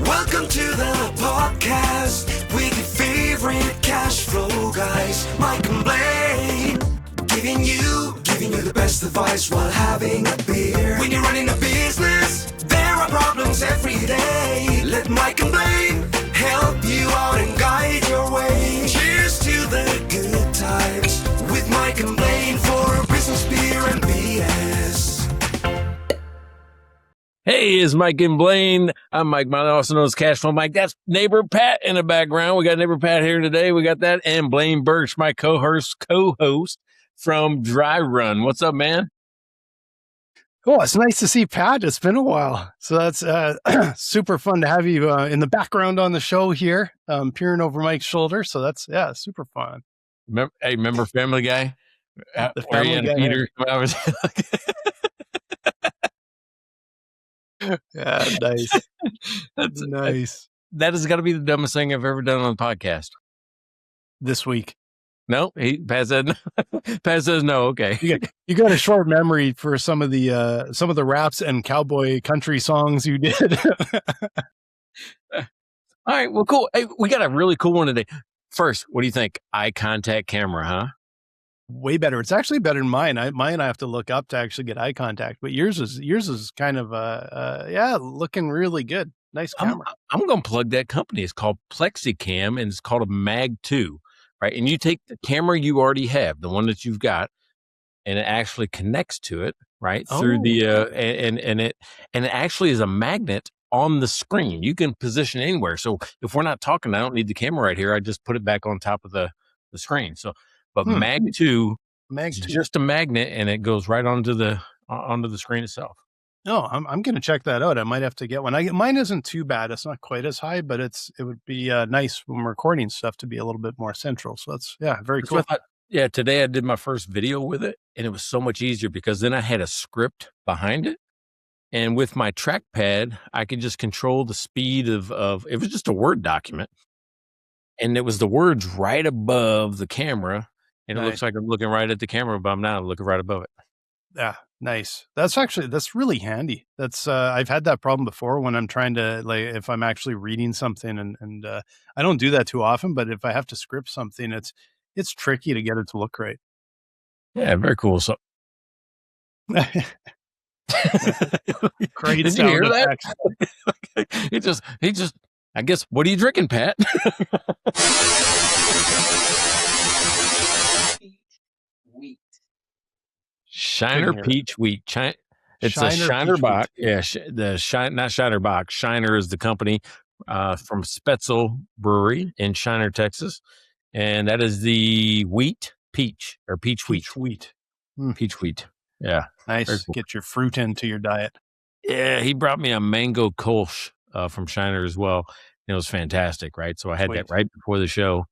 Welcome to the podcast with your favorite cash flow guys, Mike and Blaine. Giving you the best advice while having a beer. When you're running a business, there are problems every day. Let Mike and Blaine help you out and guide your way. Cheers to the good times with Mike and Blaine for business, beer, and BS. Hey, it's Mike and Blaine. I'm Mike Blaine, also known as Cashflow Mike. That's neighbor Pat in the background. We got neighbor Pat here today. We got that. And Blaine Birch, my co-host from Dry Run. What's up, man? Cool. It's nice to see Pat. It's been a while. So that's super fun to have you in the background on the show here, peering over Mike's shoulder. So that's, super fun. Remember Family Guy? The Family Guy. Peter. Yeah, nice. That's nice. That has got to be the dumbest thing I've ever done on the podcast. This week. No, Pat says no. Okay. You got a short memory for some of the raps and cowboy country songs you did. All right. Well, cool. Hey, we got a really cool one today. First, what do you think? Eye contact camera, huh? Way better. It's actually better than mine. Mine I have to look up to actually get eye contact, but yours is kind of looking really good. Nice camera. I'm going to plug that company. It's called PlexiCam, and it's called a Mag 2, right? And you take the camera you already have, the one that you've got, and it actually connects to it, right? Through the and it actually is a magnet on the screen. You can position it anywhere. So if we're not talking, I don't need the camera right here. I just put it back on top of the screen. So, but Mag 2 is just a magnet, and it goes right onto the screen itself. No, I'm going to check that out. I might have to get one. Mine isn't too bad. It's not quite as high, but it would be nice when we're recording stuff to be a little bit more central. So that's very cool. Today I did my first video with it, and it was so much easier because then I had a script behind it. And with my trackpad, I could just control the speed of it was just a Word document. And it was the words right above the camera. And it looks like I'm looking right at the camera, but I'm not looking right above it. Yeah, nice. That's really handy. That's I've had that problem before when I'm trying to, like, if I'm actually reading something and I don't do that too often, but if I have to script something, it's tricky to get it to look right. Yeah, very cool. So great. Did you hear that? He just I guess, what are you drinking, Pat? Shiner Peach Wheat. It's a Shiner Bock. Yeah, not Shiner Bock. Shiner is the company from Spetzel Brewery in Shiner, Texas. And that is the peach wheat. Peach wheat. Yeah. Nice. Cool. Get your fruit into your diet. Yeah, he brought me a mango kolsch from Shiner as well. And it was fantastic, right? So I had that right before the show.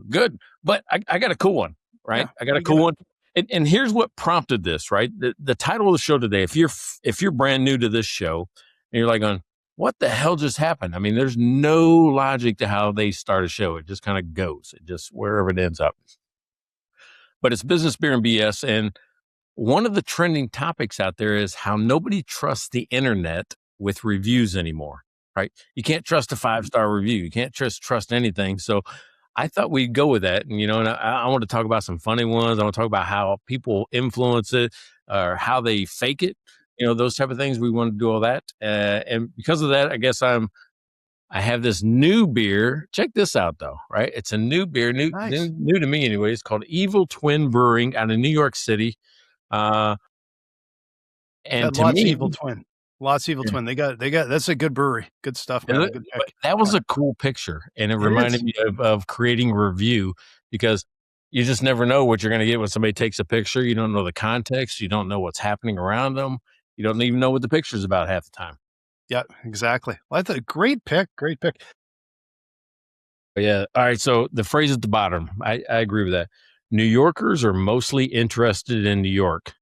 Good. But I got a cool one, right? Yeah, I got a cool one. And here's what prompted this, right? The title of the show today, if you're brand new to this show and you're like going, what the hell just happened? I mean, there's no logic to how they start a show. It just kind of goes. It just wherever it ends up. But it's business, beer, and BS. And one of the trending topics out there is how nobody trusts the internet with reviews anymore, right? You can't trust a 5-star review. You can't trust anything. So I thought we'd go with that. And, and I want to talk about some funny ones. I want to talk about how people influence it or how they fake it, those type of things. We want to do all that. And because of that, I guess I have this new beer. Check this out though, right? It's a new beer, new to me anyway. It's called Evil Twin Brewing out of New York City. And to me, Evil Twin. Lots of Evil Twin. They got, that's a good brewery. Good stuff, man. Good pick. That was a cool picture. And it reminded me of creating a review because you just never know what you're going to get when somebody takes a picture. You don't know the context. You don't know what's happening around them. You don't even know what the picture's about half the time. Yeah, exactly. Well, that's a great pick. Great pick. Yeah. All right. So the phrase at the bottom, I agree with that. New Yorkers are mostly interested in New York,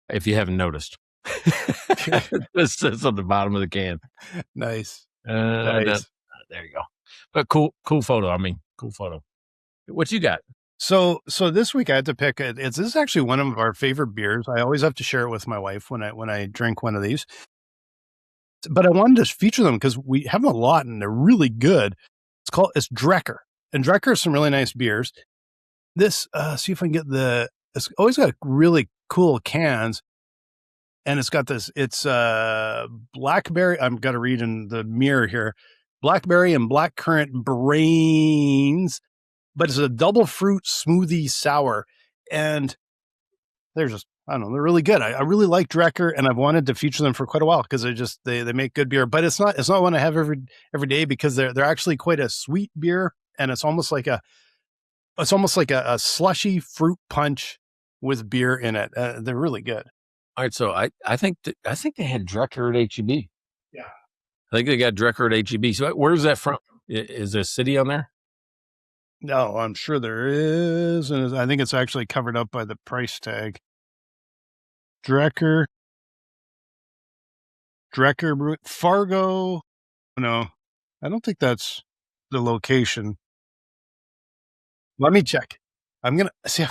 if you haven't noticed. This says on the bottom of the can. Nice. There you go. But cool photo. Cool photo. What you got? So this week I had to pick it. This is actually one of our favorite beers. I always have to share it with my wife when I drink one of these. but I wanted to feature them because we have them a lot and they're really good. It's Drecker, and Drecker has some really nice beers. This, see if I can get it's always got really cool cans, and it's got this, it's blackberry. I've got to read in the mirror here. Blackberry and blackcurrant brains, but it's a double fruit smoothie sour. And they're just, I don't know, they're really good. I really like Drecker, and I've wanted to feature them for quite a while because they make good beer, but it's not one I have every day because they're actually quite a sweet beer, and it's almost like a slushy fruit punch with beer in it. They're really good. All right. So I think they had Drecker at HEB. Yeah. I think they got Drecker at HEB. So where's that from? Is there a city on there? No, I'm sure there is. And I think it's actually covered up by the price tag. Drecker, Fargo. No, I don't think that's the location. Let me check. I'm going to see.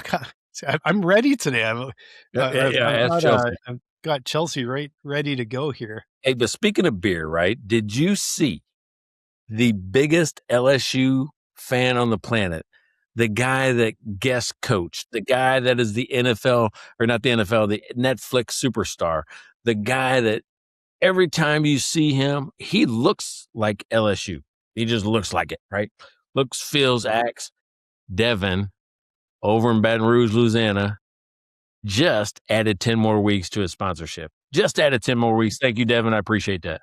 I'm ready today. I've got Chelsea ready to go here. Hey, but speaking of beer, right? Did you see the biggest LSU fan on the planet? The guy that guest coached, the guy that is the NFL, or not the NFL, the Netflix superstar, the guy that every time you see him, he looks like LSU. He just looks like it, right? Looks, feels, acts. Devin, over in Baton Rouge, Louisiana, just added 10 more weeks to his sponsorship. Just added 10 more weeks. Thank you, Devin. I appreciate that.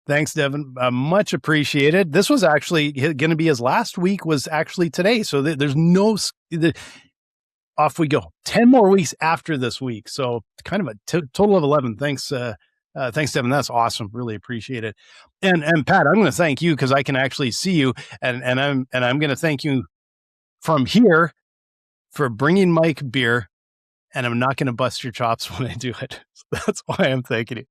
Thanks, Devin. Much appreciated. This was actually going to be his last week was actually today. So there's no, off we go. 10 more weeks after this week. So kind of a total of 11. Thanks, Devin. That's awesome. Really appreciate it. And Pat, I'm going to thank you because I can actually see you, and I'm going to thank you from here for bringing Mike beer, and I'm not going to bust your chops when I do it. So that's why I'm thanking you.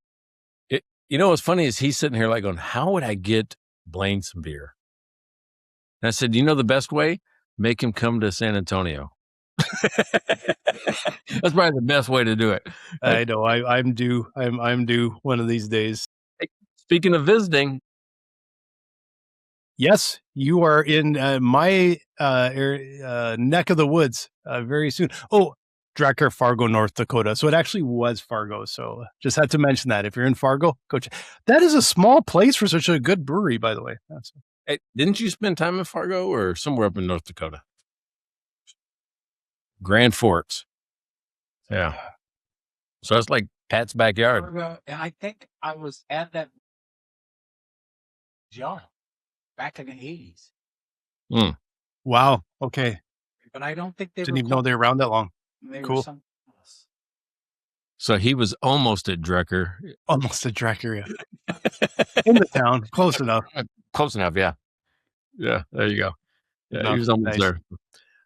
You know what's funny is he's sitting here like going, how would I get Blaine some beer? And I said, you know the best way? Make him come to San Antonio. That's probably the best way to do it. I know. I'm due. I'm due one of these days. Hey, speaking of visiting. Yes, you are in my neck of the woods very soon. Oh, Drecker, Fargo, North Dakota. So it actually was Fargo. So just had to mention that. If you're in Fargo, go check. That is a small place for such a good brewery, by the way. Hey, didn't you spend time in Fargo or somewhere up in North Dakota? Grand Forks. Yeah. So it's like Pat's backyard. And I think I was at that job back in the 80s. Mm. Wow. Okay. But I don't think they didn't even know they were around that long. Cool. So he was almost at Drecker. Almost at Drecker, yeah. In the town. Close enough. Close enough, yeah. Yeah, there you go. Yeah, he was almost nice. there.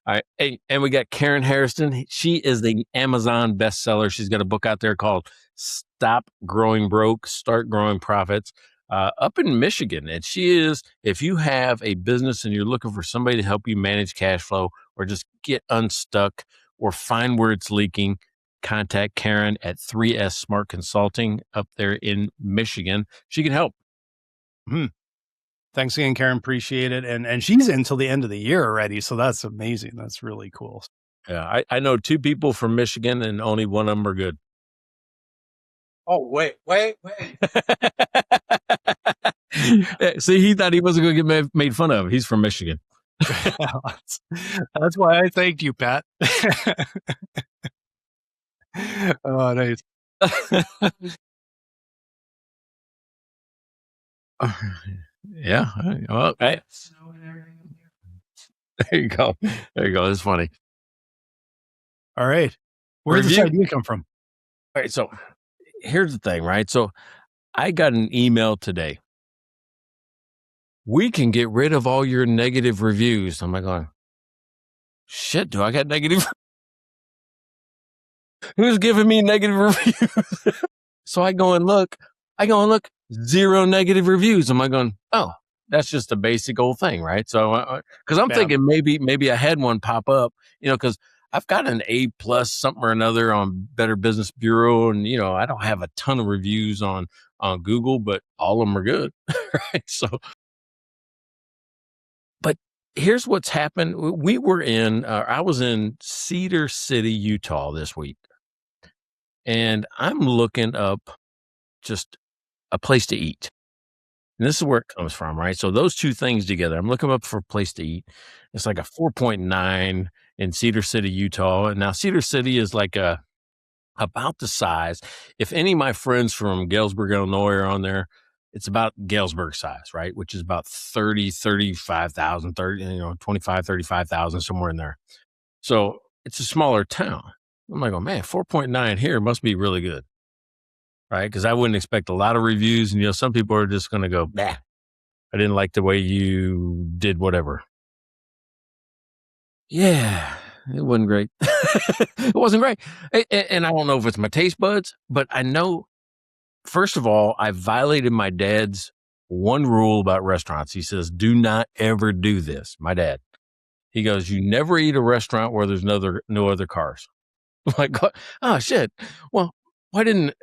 All right. Hey, and we got Karen Harrison. She is the Amazon bestseller. She's got a book out there called Stop Growing Broke, Start Growing Profits, up in Michigan. And she is, if you have a business and you're looking for somebody to help you manage cash flow or just get unstuck or find where it's leaking, contact Karen at 3S Smart Consulting up there in Michigan. She can help. Thanks again, Karen. Appreciate it. And she's in till the end of the year already. So that's amazing. That's really cool. Yeah, I know 2 people from Michigan and only one of them are good. Oh, wait. See, he thought he wasn't going to get made fun of. He's from Michigan. That's why I thanked you, Pat. Oh, nice. Yeah. Well, hey. There you go. There you go. It's funny. All right. Where did this idea come from? All right. So here's the thing, right? So I got an email today. We can get rid of all your negative reviews. I'm like going, shit, do I got negative? Who's giving me negative reviews? So I go and look, 0 negative reviews. I'm like going, oh, that's just a basic old thing, right? So, because I'm thinking maybe I had one pop up, because I've got an A+ something or another on Better Business Bureau, and I don't have a ton of reviews on Google, but all of them are good, right? So, but here's what's happened. I was in Cedar City, Utah this week, and I'm looking up just a place to eat. And this is where it comes from, right? So those two things together, I'm looking up for a place to eat. It's like a 4.9 in Cedar City, Utah. And now Cedar City is like about the size. If any of my friends from Galesburg, Illinois are on there, it's about Galesburg size, right? Which is about 35,000, 25, 35,000, somewhere in there. So it's a smaller town. I'm like, oh man, 4.9 here must be really good. Right? Because I wouldn't expect a lot of reviews. And, some people are just going to go, bah, I didn't like the way you did whatever. Yeah, it wasn't great. It wasn't great. And I don't know if it's my taste buds, but I know, first of all, I violated my dad's one rule about restaurants. He says, do not ever do this. My dad. He goes, you never eat a restaurant where there's no other cars. I'm like, oh, shit. Well, I didn't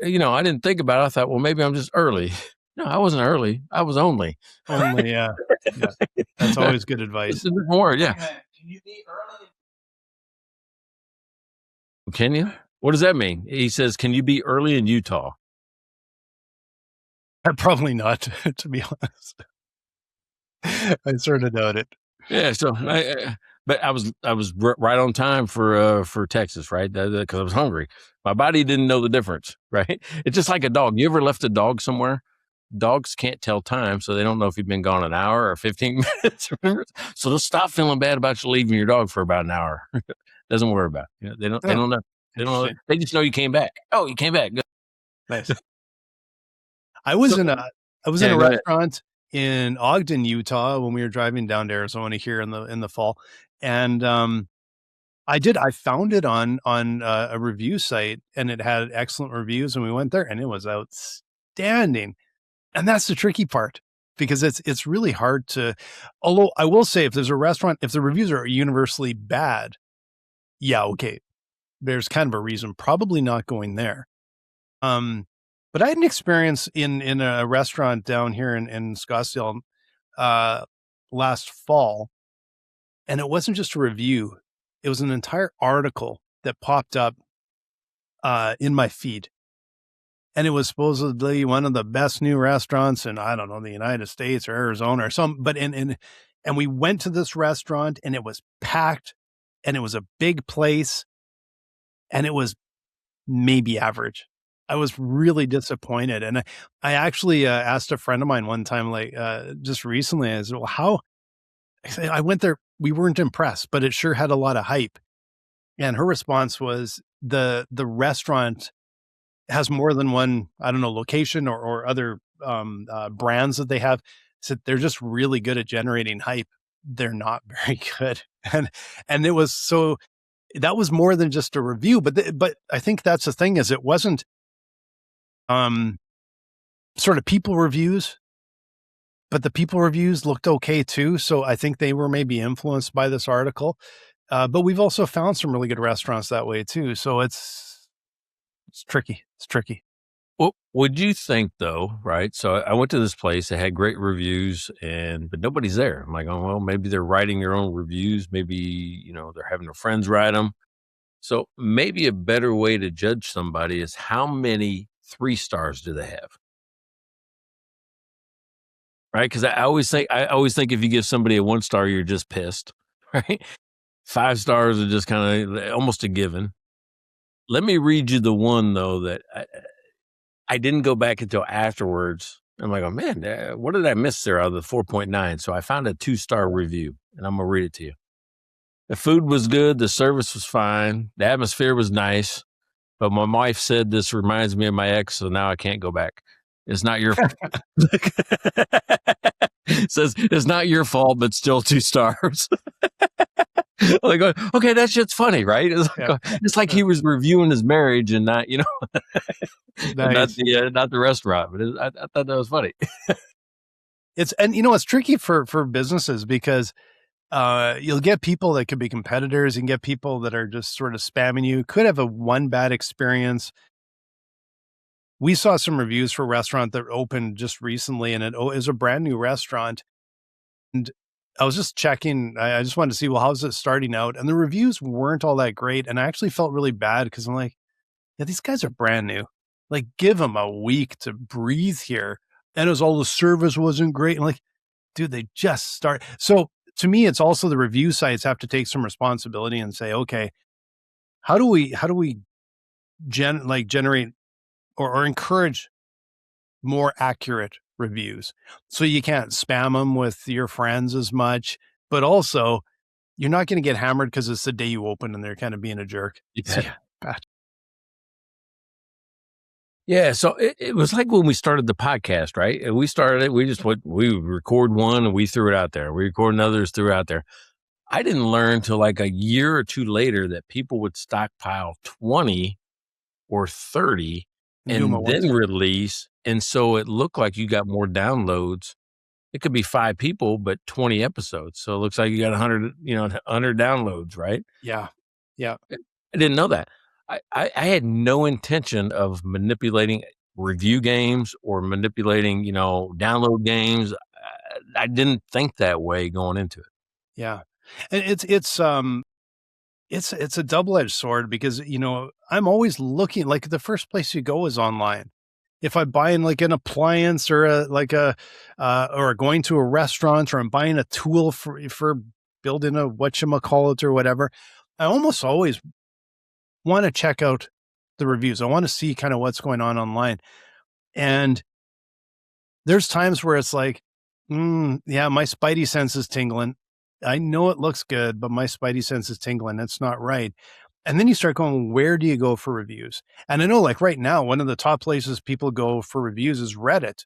think about it. I thought, well, maybe I'm just early. No, I wasn't early. I was only. Only, yeah. That's always good advice. It's a different word, yeah. Can you be early? Can you? What does that mean? He says, can you be early in Utah? Probably not, to be honest. I sort of doubt it. Yeah, so but I was right on time for Texas, right? Because I was hungry. My body didn't know the difference, right? It's just like a dog. You ever left a dog somewhere? Dogs can't tell time, so they don't know if you've been gone an hour or 15 minutes. So they'll stop feeling bad about you leaving your dog for about an hour. Doesn't worry about it. They don't know. They don't know. They just know you came back. Oh, you came back. Good. Nice. I was in a restaurant in Ogden, Utah, when we were driving down to Arizona here in the fall, and I found it on a review site, and it had excellent reviews, and we went there, and it was outstanding. And that's the tricky part, because it's really hard to. Although I will say, if there's a restaurant, if the reviews are universally bad, yeah, okay, there's kind of a reason probably not going there. But I had an experience in a restaurant down here in Scottsdale last fall, and it wasn't just a review. It was an entire article that popped up in my feed. And it was supposedly one of the best new restaurants in, I don't know, the United States or Arizona or something. But and we went to this restaurant, and it was packed, and it was a big place, and it was maybe average. I was really disappointed. And I actually asked a friend of mine one time, just recently, I said, well, I went there, we weren't impressed, but it sure had a lot of hype. And her response was the restaurant has more than one, I don't know, location or other brands that they have. So they're just really good at generating hype. They're not very good. And it was, so that was more than just a review, but I think that's the thing, is it wasn't sort of people reviews, but the people reviews looked okay too. So I think they were maybe influenced by this article. But we've also found some really good restaurants that way too. So it's tricky. It's tricky. Well, would you think though, right? So I went to this place, it had great reviews, but nobody's there. I'm like, oh, well, maybe they're writing their own reviews. Maybe, they're having their friends write them. So maybe a better way to judge somebody is how many 3 stars do they have? Right? Because I always think if you give somebody a 1 star, you're just pissed, right? 5 stars are just kind of almost a given. Let me read you the one though that I didn't go back until afterwards. I'm like, oh man, what did I miss there out of the 4.9? So I found a 2-star review, and I'm gonna read it to you. The food was good, the service was fine, the atmosphere was nice, but my wife said this reminds me of my ex, so now I can't go back. It's not your fault. It says it's not your fault, but still 2 stars. Like, okay, that shit's funny, right? It's like he was reviewing his marriage and not, nice. not the restaurant. But I thought that was funny. It's tricky for businesses, because You'll get people that could be competitors and get people that are just sort of spamming you. Could have one bad experience. We saw some reviews for a restaurant that opened just recently, and it is a brand new restaurant. And I was just checking. I just wanted to see, well, how's it starting out? And the reviews weren't all that great. And I actually felt really bad because I'm like, yeah, these guys are brand new. Like, give them a week to breathe here. And it was all the service wasn't great. And like, dude, they just start. So to me, it's also the review sites have to take some responsibility and say, okay, how do we generate or encourage more accurate reviews? So you can't spam them with your friends as much, but also you're not going to get hammered because it's the day you open and they're kind of being a jerk. Yeah, so it was like when we started the podcast, right? We started it, we record one and we threw it out there. We record another, threw it out there. I didn't learn till like a year or two later that people would stockpile 20 or 30 and then release. And so it looked like you got more downloads. It could be 5 people, but 20 episodes. So it looks like you got 100 downloads, right? Yeah. Yeah. I didn't know that. I had no intention of manipulating review games or manipulating, download games. I didn't think that way going into it. Yeah. And it's a double-edged sword because, I'm always looking, like the first place you go is online. If I'm buying like an appliance or or going to a restaurant, or I'm buying a tool for building a whatchamacallit or whatever, I almost always want to check out the reviews. I want to see kind of what's going on online. And there's times where it's like, yeah, my spidey sense is tingling. I know it looks good, but my spidey sense is tingling. It's not right. And then you start going, where do you go for reviews? And I know, like right now, one of the top places people go for reviews is Reddit.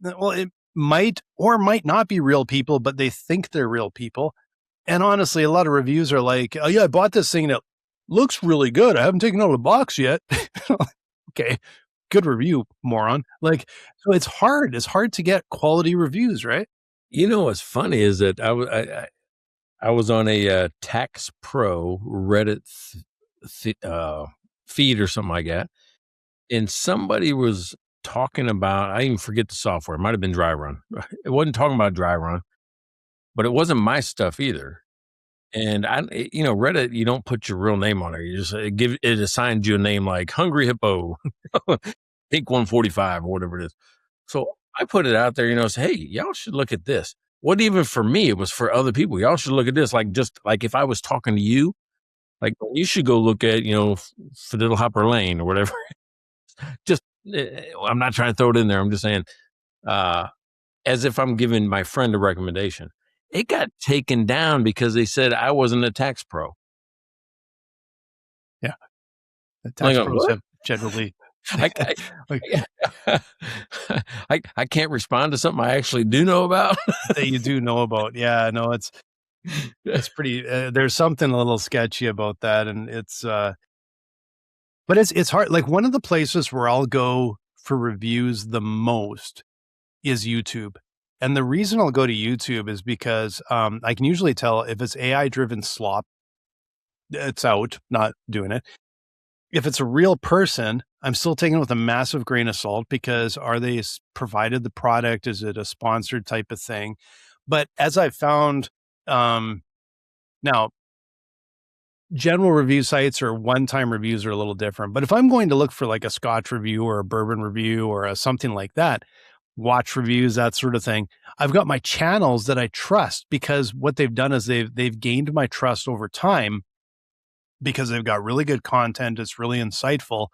Well, it might or might not be real people, but they think they're real people. And honestly, a lot of reviews are like, oh yeah, I bought this thing and it looks really good. I haven't taken it out of the box yet. Okay, good review, moron. Like, so it's hard. It's hard to get quality reviews, right? What's funny is that I was on a Tax Pro Reddit feed or something like that, and somebody was talking about, I even forget the software. It might have been Dry Run. It wasn't talking about Dry Run, but it wasn't my stuff either. And Reddit, you don't put your real name on it. You just it assigns you a name like Hungry Hippo, Pink 145 or whatever it is. So I put it out there, say, hey, y'all should look at this. Wasn't even for me, it was for other people. Y'all should look at this. Just like if I was talking to you, like you should go look at, Fiddle Hopper Lane or whatever. Just, I'm not trying to throw it in there. I'm just saying, as if I'm giving my friend a recommendation. It got taken down because they said I wasn't a tax pro. Yeah. The tax pros have generally... I can't respond to something I actually do know about. That you do know about. Yeah, no, it's pretty, there's something a little sketchy about that. And but it's hard. Like one of the places where I'll go for reviews the most is YouTube. And the reason I'll go to YouTube is because I can usually tell if it's AI driven slop, it's out, not doing it. If it's a real person, I'm still taking it with a massive grain of salt because are they provided the product? Is it a sponsored type of thing? But as I've found, now, general review sites or one-time reviews are a little different. But if I'm going to look for like a Scotch review or a bourbon review or something like that, watch reviews, that sort of thing, I've got my channels that I trust because what they've done is they've gained my trust over time because they've got really good content. It's really insightful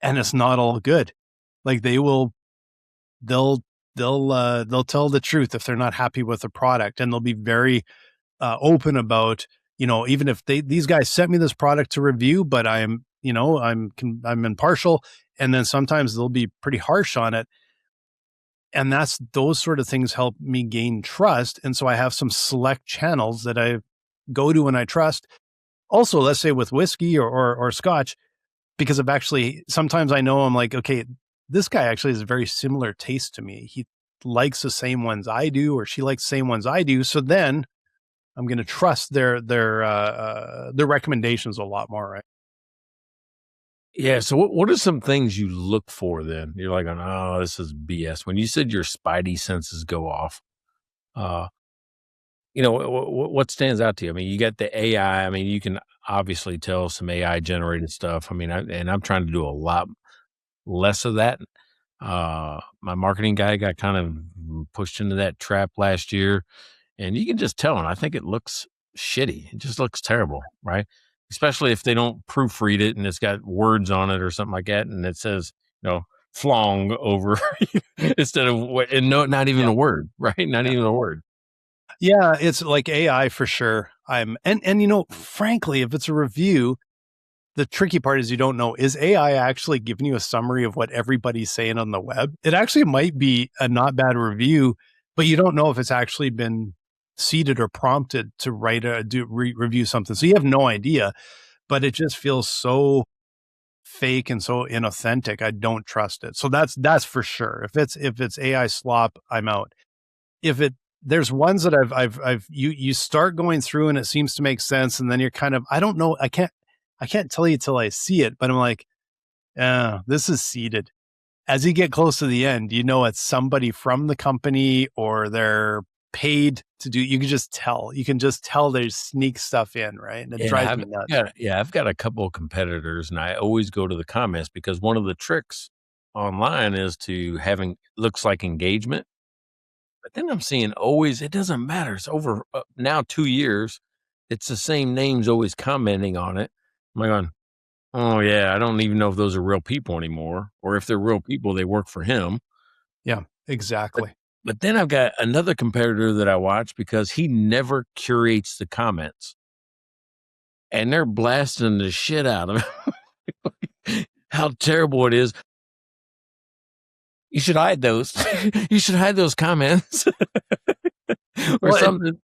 and it's not all good. Like they'll tell the truth if they're not happy with the product, and they'll be very open about, even if these guys sent me this product to review, but I'm impartial. And then sometimes they'll be pretty harsh on it. And those sort of things help me gain trust. And so I have some select channels that I go to and I trust. Also, let's say with whiskey or Scotch, because sometimes I know I'm like, okay, this guy actually has a very similar taste to me. He likes the same ones I do, or she likes the same ones I do. So then I'm going to trust their recommendations a lot more, right? Yeah. So what are some things you look for then? You're like, oh, this is BS. When you said your spidey senses go off, uh, what stands out to you? I mean, you got the AI. I mean, you can obviously tell some AI generated stuff. I mean, I'm trying to do a lot less of that. My marketing guy got kind of pushed into that trap last year, and you can just tell him. I think it looks shitty. It just looks terrible, right? Especially if they don't proofread it and it's got words on it or something like that, and it says, flong over instead of and no, not even a word, right? Not even a word. Yeah, it's like AI for sure. And frankly, if it's a review, the tricky part is you don't know, is AI actually giving you a summary of what everybody's saying on the web? It actually might be a not bad review, but you don't know if it's actually been seeded or prompted to review something. So you have no idea, but it just feels so fake and so inauthentic. I don't trust it. So that's for sure. If it's AI slop, I'm out. There's ones that you start going through and it seems to make sense, and then you're kind of, I don't know, I can't tell you till I see it, but I'm like, this is seeded. As you get close to the end, it's somebody from the company or they're paid to do. You can just tell. You can just tell they sneak stuff in, right? And it drives me nuts. I've got a couple of competitors, and I always go to the comments because one of the tricks online is to having looks like engagement. But then I'm seeing always, it doesn't matter. It's over now 2 years. It's the same names always commenting on it. I'm like going, oh yeah, I don't even know if those are real people anymore, or if they're real people, they work for him. Yeah, exactly. But then I've got another competitor that I watch because he never curates the comments, and they're blasting the shit out of him. How terrible it is. You should hide those. You should hide those comments or something,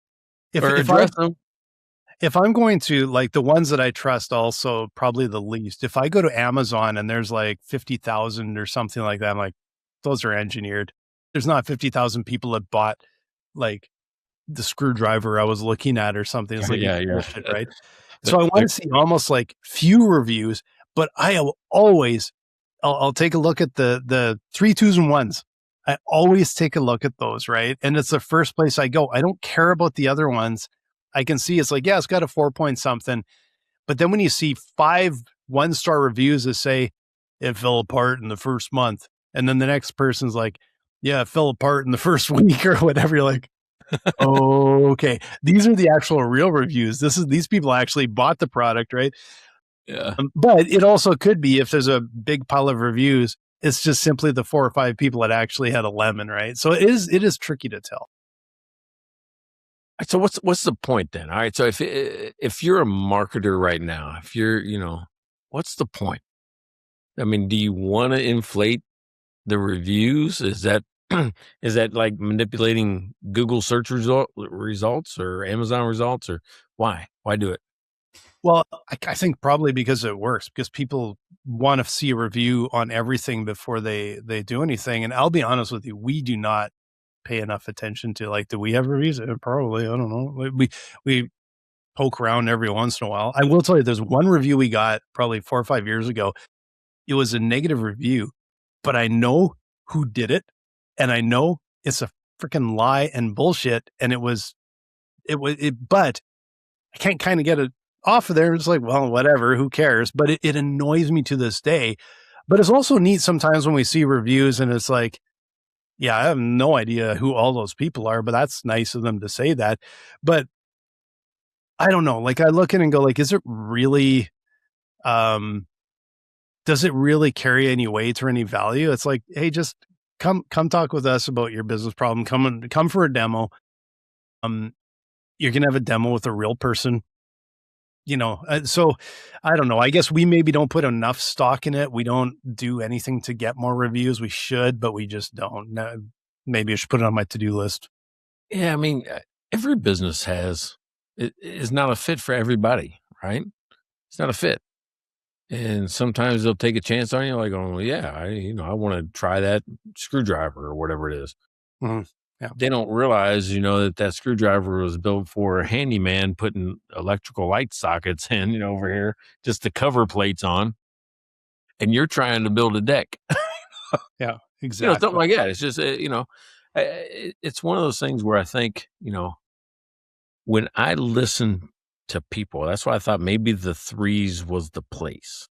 or address them. If I'm going to, like, the ones that I trust also probably the least, if I go to Amazon and there's like 50,000 or something like that, I'm like, those are engineered. There's not 50,000 people that bought like the screwdriver I was looking at or something. It's like, bullshit, right? So I want to see almost like few reviews, but I will always, I'll take a look at the 3, 2s, and 1s. I always take a look at those, right? And it's the first place I go. I don't care about the other ones. I can see it's like, yeah, it's got a 4 point something. But then when you see 5 1-star reviews that say it fell apart in the first month, and then the next person's like, yeah, it fell apart in the first week or whatever, you're like, oh, okay. These are the actual real reviews. These people actually bought the product, right? Yeah. But it also could be, if there's a big pile of reviews, it's just simply the 4 or 5 people that actually had a lemon, right? So it is tricky to tell. So what's the point then? All right. So if you're a marketer right now, if you're, what's the point? I mean, do you want to inflate the reviews? Is that like manipulating Google search results or Amazon results, or why? Why do it? Well, I think probably because it works, because people want to see a review on everything before they do anything. And I'll be honest with you, we do not pay enough attention to, like, do we have reviews? Probably, I don't know. We poke around every once in a while. I will tell you, there's one review we got probably 4 or 5 years ago. It was a negative review, but I know who did it, and I know it's a freaking lie and bullshit. And but I can't kind of get it off of there. It's like, well, whatever, who cares? But it annoys me to this day. But it's also neat sometimes when we see reviews and it's like, yeah, I have no idea who all those people are, but that's nice of them to say that. But I don't know. Like, I look in and go, like, is it really, does it really carry any weight or any value? It's like, hey, just come talk with us about your business problem. Come for a demo. You're going to have a demo with a real person. So I don't know. I guess we maybe don't put enough stock in it. We don't do anything to get more reviews. We should, but we just don't. Maybe I should put it on my to-do list. Yeah. I mean, every business is not a fit for everybody, right? It's not a fit. And sometimes they'll take a chance on you, like, oh yeah, I want to try that screwdriver or whatever it is. Mm-hmm. They don't realize, that screwdriver was built for a handyman putting electrical light sockets in, over here, just to cover plates on. And you're trying to build a deck. Yeah, exactly. Something like that. It's just, it's one of those things where I think, when I listen to people, that's why I thought maybe the threes was the place.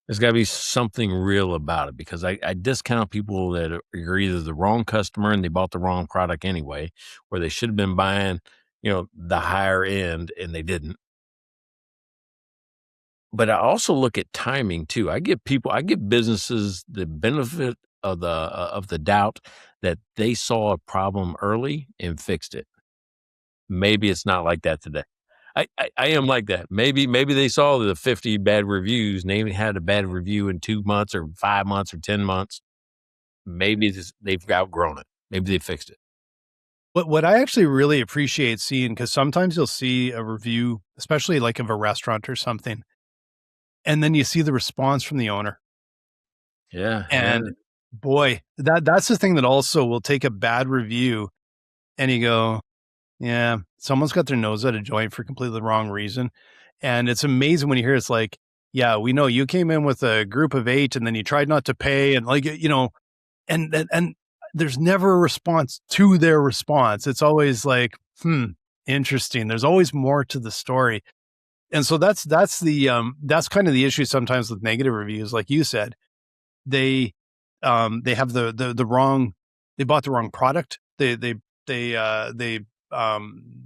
There's got to be something real about it, because I discount people that are either the wrong customer and they bought the wrong product anyway, or they should have been buying, the higher end and they didn't. But I also look at timing too. I give businesses the benefit of the doubt that they saw a problem early and fixed it. Maybe it's not like that today. I am like that. Maybe they saw the 50 bad reviews and they had a bad review in 2 months or 5 months or 10 months. Maybe they've outgrown it. Maybe they fixed it. What I actually really appreciate seeing, because sometimes you'll see a review, especially like of a restaurant or something, and then you see the response from the owner. Yeah. And boy, that's the thing that also will take a bad review and you go, yeah, someone's got their nose out of joint for completely the wrong reason. And it's amazing when you hear it's like, yeah, we know you came in with a group of 8 and then you tried not to pay, and and there's never a response to their response. It's always like, interesting. There's always more to the story. And so that's kind of the issue sometimes with negative reviews. Like you said, they have the wrong, they bought the wrong product. They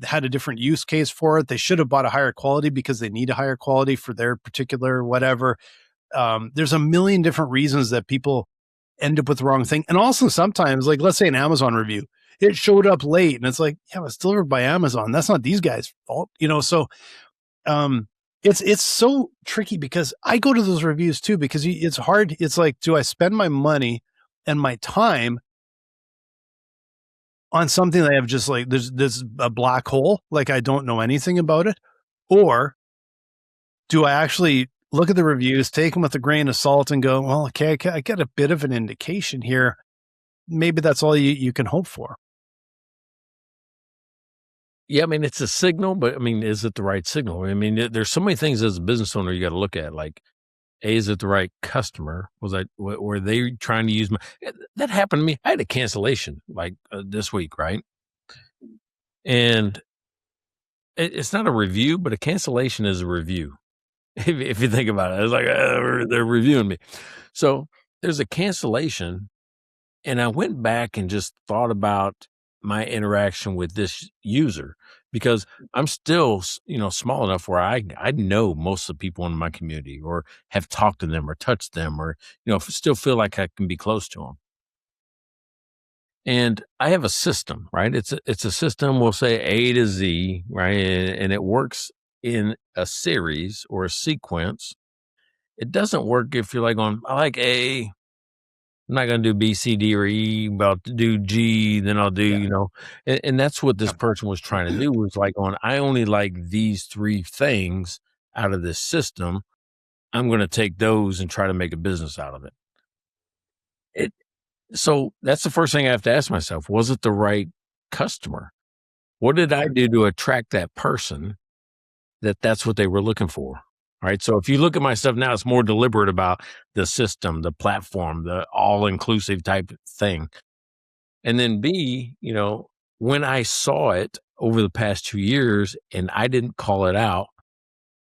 had a different use case for it. They should have bought a higher quality because they need a higher quality for their particular whatever. There's a million different reasons that people end up with the wrong thing. And also sometimes, like, let's say an Amazon review, it showed up late and it's like, yeah, it was delivered by Amazon. That's not these guys' fault, so it's so tricky, because I go to those reviews too, because it's hard. It's like, do I spend my money and my time on something that I have just like, there's a black hole, like I don't know anything about it? Or do I actually look at the reviews, take them with a grain of salt and go, well, okay, I get a bit of an indication here. Maybe that's all you can hope for. Yeah, I mean, it's a signal, but I mean, is it the right signal? I mean, there's so many things as a business owner you got to look at. Like, is it the right customer? Were they trying to use that happened to me? I had a cancellation like this week, right? And it's not a review, but a cancellation is a review. If you think about it, it's like they're reviewing me. So there's a cancellation, and I went back and just thought about my interaction with this user, because I'm still, small enough where I know most of the people in my community, or have talked to them or touched them, or, still feel like I can be close to them. And I have a system, right? It's a system, we'll say A to Z, right? And it works in a series or a sequence. It doesn't work if you're like I like A, I'm not going to do B, C, D, or E, about to do G, then I'll do, and that's what this person was trying to do, was like I only like these 3 things out of this system. I'm going to take those and try to make a business out of it. So that's the first thing I have to ask myself. Was it the right customer? What did I do to attract that person that's what they were looking for? All right. So if you look at my stuff now, it's more deliberate about the system, the platform, the all-inclusive type thing. And then B, when I saw it over the past 2 years and I didn't call it out,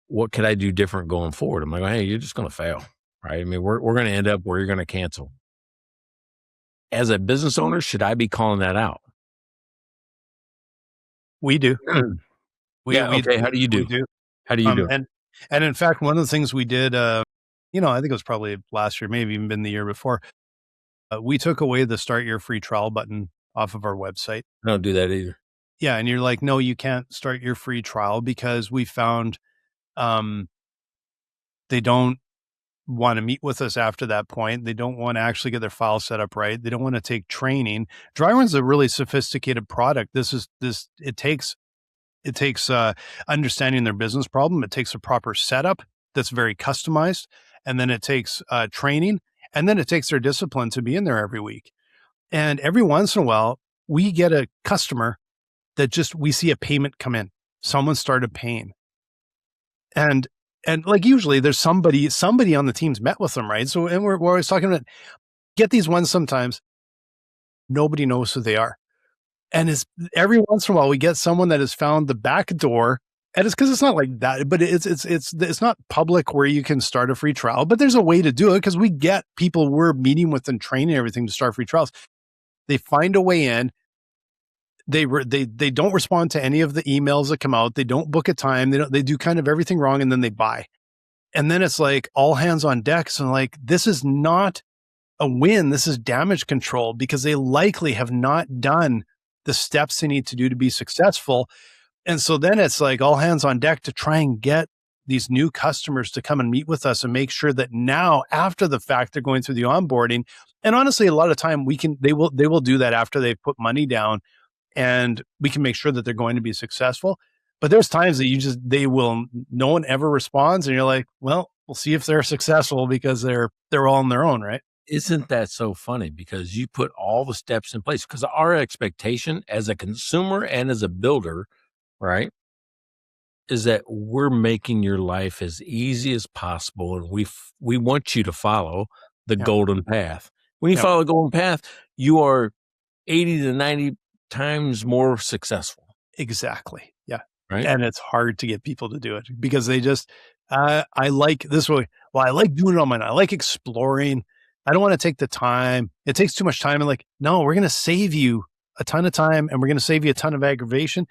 what could I do different going forward? I'm like, hey, you're just going to fail, right? I mean, we're going to end up where you're going to cancel. As a business owner, should I be calling that out? We do. Okay. How do you do? How do you do? And in fact, one of the things we did, I think it was probably last year, maybe even been the year before, we took away the start your free trial button off of our website. I don't do that either. Yeah. And you're like, no, you can't start your free trial, because we found they don't want to meet with us after that point. They don't want to actually get their file set up right. They don't want to take training. Dryrun's a really sophisticated product. It takes understanding their business problem. It takes a proper setup that's very customized. And then it takes training. And then it takes their discipline to be in there every week. And every once in a while, we get a customer that we see a payment come in. Someone started paying. And like usually there's somebody on the team's met with them, right? So, and we're always talking about, get these ones sometimes, nobody knows who they are. And it's every once in a while we get someone that has found the back door, and it's because it's not like that, but it's not public where you can start a free trial, but there's a way to do it because we get people we're meeting with and training and everything to start free trials. They find a way in. They don't respond to any of the emails that come out. They don't book a time. They do kind of everything wrong, and then they buy. And then it's like all hands on deck. So like, this is not a win. This is damage control because they likely have not done the steps they need to do to be successful. And so then it's like all hands on deck to try and get these new customers to come and meet with us and make sure that now after the fact, they're going through the onboarding. And honestly, a lot of time they will do that after they've put money down, and we can make sure that they're going to be successful. But there's times that no one ever responds, and you're like, well, we'll see if they're successful because they're all on their own, right? Isn't that so funny? Because you put all the steps in place, because our expectation as a consumer and as a builder, right, is that we're making your life as easy as possible. And we want you to follow the golden path. When you follow the golden path, you are 80 to 90 times more successful. Exactly. Yeah. Right. And it's hard to get people to do it because they just, I like this way. Well, I like doing it on my own. I like exploring. I don't want to take the time. It takes too much time. And like, no, we're going to save you a ton of time and we're going to save you a ton of aggravation.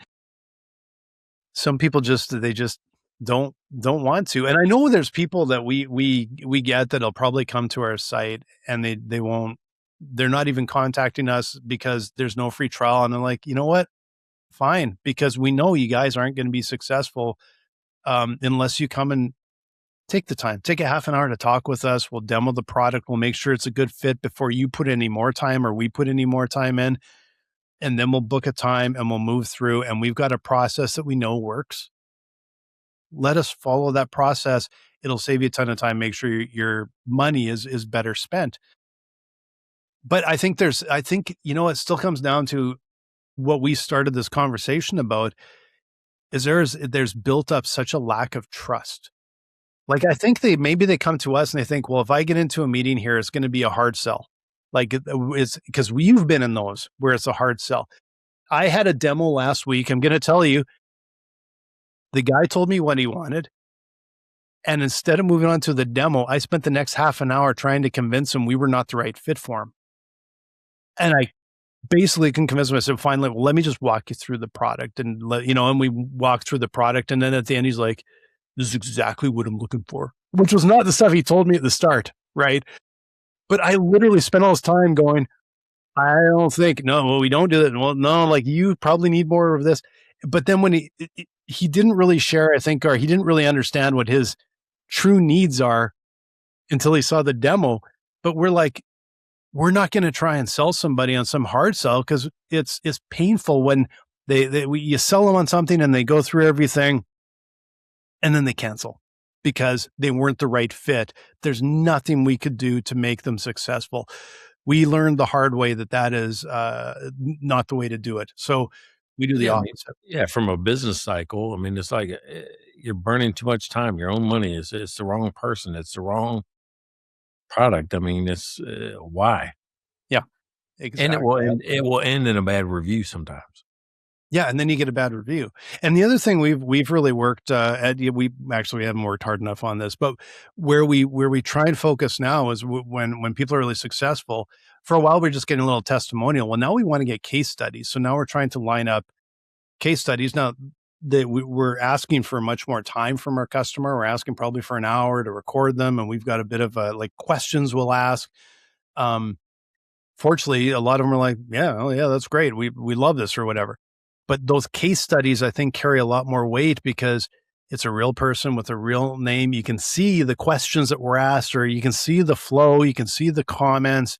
Some people they just don't want to. And I know there's people that we get that'll probably come to our site and they're not even contacting us because there's no free trial. And they're like, you know what? Fine. Because we know you guys aren't going to be successful unless you come and take the time, take a half an hour to talk with us. We'll demo the product. We'll make sure it's a good fit before you put any more time or we put any more time in. And then we'll book a time and we'll move through. And we've got a process that we know works. Let us follow that process. It'll save you a ton of time. Make sure your money is better spent. But I think it still comes down to what we started this conversation about is there's built up such a lack of trust. Like, I think they come to us and they think, well, if I get into a meeting here, it's going to be a hard sell. Like, it's because you've been in those where it's a hard sell. I had a demo last week. I'm going to tell you, the guy told me what he wanted. And instead of moving on to the demo, I spent the next half an hour trying to convince him we were not the right fit for him. And I basically can convince him. I said, finally, well, let me just walk you through the product and and we walked through the product. And then at the end, he's like, this is exactly what I'm looking for, which was not the stuff he told me at the start. Right. But I literally spent all this time going, I don't think, no, we don't do that. Well, no, like you probably need more of this. But then when he didn't really share, I think, or he didn't really understand what his true needs are until he saw the demo. But we're like, we're not going to try and sell somebody on some hard sell because it's painful when you sell them on something and they go through everything and then they cancel because they weren't the right fit. There's nothing we could do to make them successful. We learned the hard way that is not the way to do it. So we do the opposite. From a business cycle, I mean, it's like you're burning too much time. Your own money it's the wrong person. It's the wrong product. I mean, it's why? Yeah, exactly. And it will end in a bad review sometimes. Yeah, and then you get a bad review. And the other thing we've really worked at, we haven't worked hard enough on this, but where we try and focus now is when people are really successful. For a while, we're just getting a little testimonial. Well, now we want to get case studies. So now we're trying to line up case studies. Now that we're asking for much more time from our customer. We're asking probably for an hour to record them, and we've got a bit of questions we'll ask. Fortunately, a lot of them are like, yeah, that's great. We love this or whatever. But those case studies, I think, carry a lot more weight because it's a real person with a real name. You can see the questions that were asked, or you can see the flow. You can see the comments.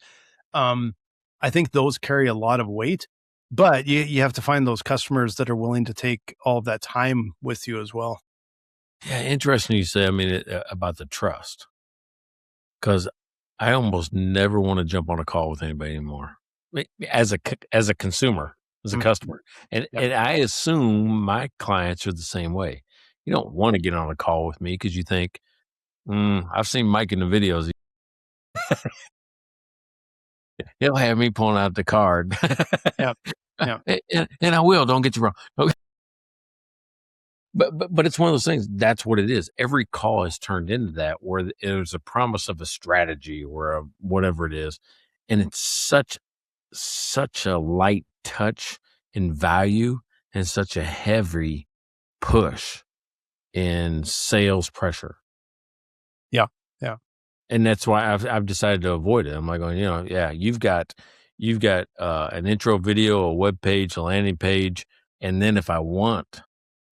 I think those carry a lot of weight, but you have to find those customers that are willing to take all of that time with you as well. Yeah, interesting you say, about the trust, because I almost never want to jump on a call with anybody anymore. as a consumer, as a customer. And I assume my clients are the same way. You don't want to get on a call with me because you think, I've seen Mike in the videos. He'll have me pulling out the card. Yeah. And I will, don't get you wrong. Okay. But it's one of those things. That's what it is. Every call is turned into that, where there's a promise of a strategy or whatever it is, and it's such a light touch in value and such a heavy push in sales pressure. Yeah. And that's why I've decided to avoid it. I'm like going, you've got an intro video, a web page, a landing page, and then if I want,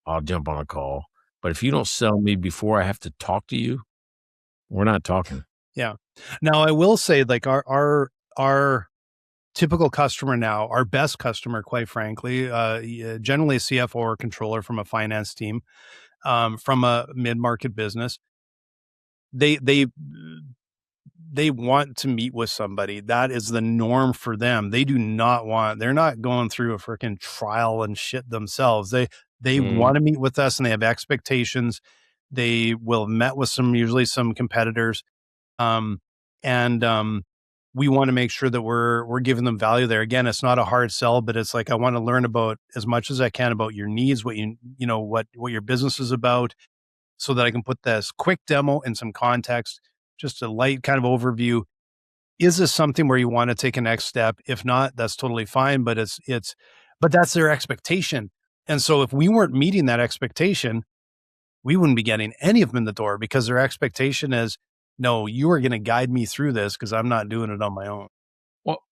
I'll jump on a call. But if you don't sell me before I have to talk to you, we're not talking. Yeah. Now I will say, like our typical customer now, our best customer, quite frankly, generally a CFO or controller from a finance team, from a mid-market business. They want to meet with somebody. That is the norm for them. They're not going through a freaking trial and shit themselves. They want to meet with us, and they have expectations. They will have met with usually some competitors. We want to make sure that we're giving them value there. Again, it's not a hard sell, but it's like, I want to learn about as much as I can about your needs, what what your business is about, so that I can put this quick demo in some context, just a light kind of overview. Is this something where you want to take a next step? If not, that's totally fine, but but that's their expectation. And so if we weren't meeting that expectation, we wouldn't be getting any of them in the door, because their expectation is, no, you are going to guide me through this because I'm not doing it on my own.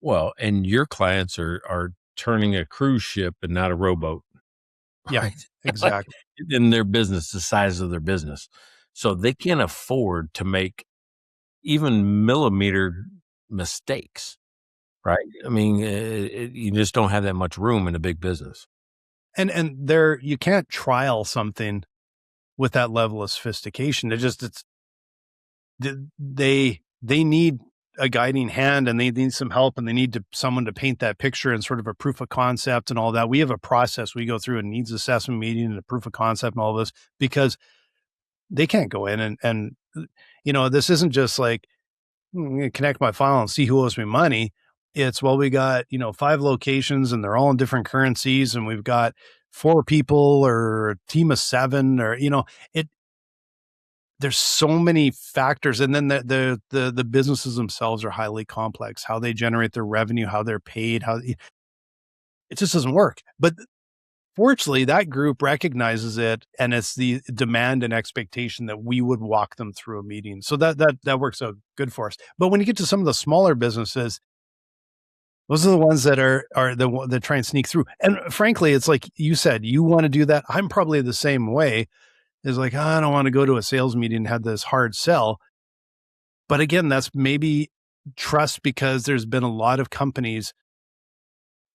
Well, and your clients are turning a cruise ship and not a rowboat. Yeah, right? exactly. In their business, the size of their business. So they can't afford to make even millimeter mistakes, right? I mean, you just don't have that much room in a big business. And you can't trial something with that level of sophistication. They need a guiding hand, and they need some help, and they need someone to paint that picture and sort of a proof of concept and all that. We have a process. We go through a needs assessment meeting and a proof of concept and all this, because they can't go in and this isn't just like, I'm going to connect my file and see who owes me money. It's, well, we got, 5 locations and they're all in different currencies, and we've got 4 people or a team of 7, or, there's so many factors. And then the businesses themselves are highly complex, how they generate their revenue, how they're paid, it just doesn't work. But fortunately, that group recognizes it, and it's the demand and expectation that we would walk them through a meeting. So that works out good for us. But when you get to some of the smaller businesses, those are the ones that that try and sneak through. And frankly, it's like you said, you want to do that. I'm probably the same way. Is like, I don't want to go to a sales meeting and have this hard sell. But again, that's maybe trust, because there's been a lot of companies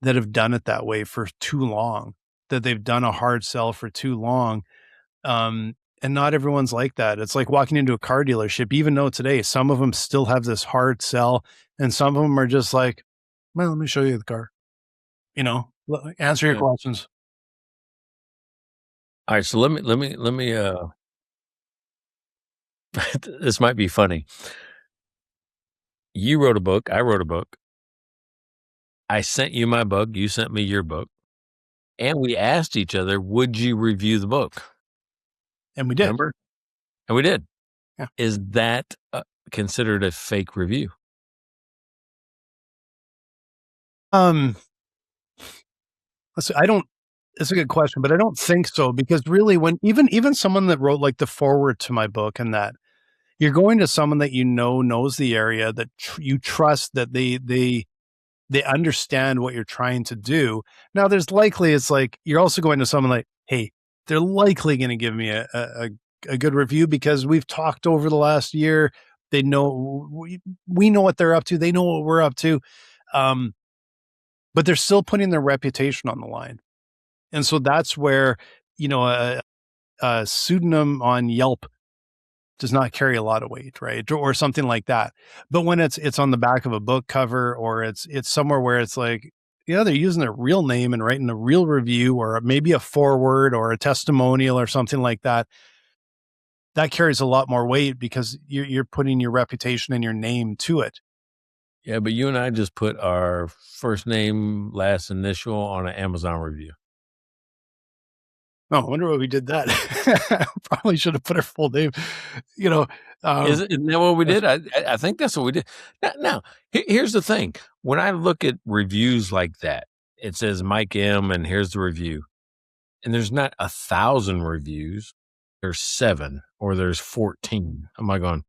that have done it that way for too long, that they've done a hard sell for too long. And not everyone's like that. It's like walking into a car dealership, even though today some of them still have this hard sell, and some of them are just like, well, let me show you the car, answer your questions. All right, so let me this might be funny. You wrote a book, I wrote a book. I sent you my book, you sent me your book. And we asked each other, would you review the book? And we did. Remember? And we did. Yeah. Is that considered a fake review? It's a good question, but I don't think so, because really, when even someone that wrote like the foreword to my book, and that you're going to someone that knows the area, that you trust, that they understand what you're trying to do. Now, it's like you're also going to someone like, hey, they're likely going to give me a good review, because we've talked over the last year. They know we know what they're up to. They know what we're up to. But they're still putting their reputation on the line. And so that's where, a pseudonym on Yelp does not carry a lot of weight, right? Or something like that. But when it's on the back of a book cover, or it's somewhere where it's like, they're using their real name and writing a real review, or maybe a foreword or a testimonial or something like that, that carries a lot more weight because you're putting your reputation and your name to it. Yeah, but you and I just put our first name, last initial on an Amazon review. Oh, I wonder why we did that. Probably should have put our full name, Isn't that what we did? I think that's what we did. Now, here's the thing. When I look at reviews like that, it says Mike M, and here's the review. And there's not 1,000 reviews. There's 7 or there's 14. I'm like going,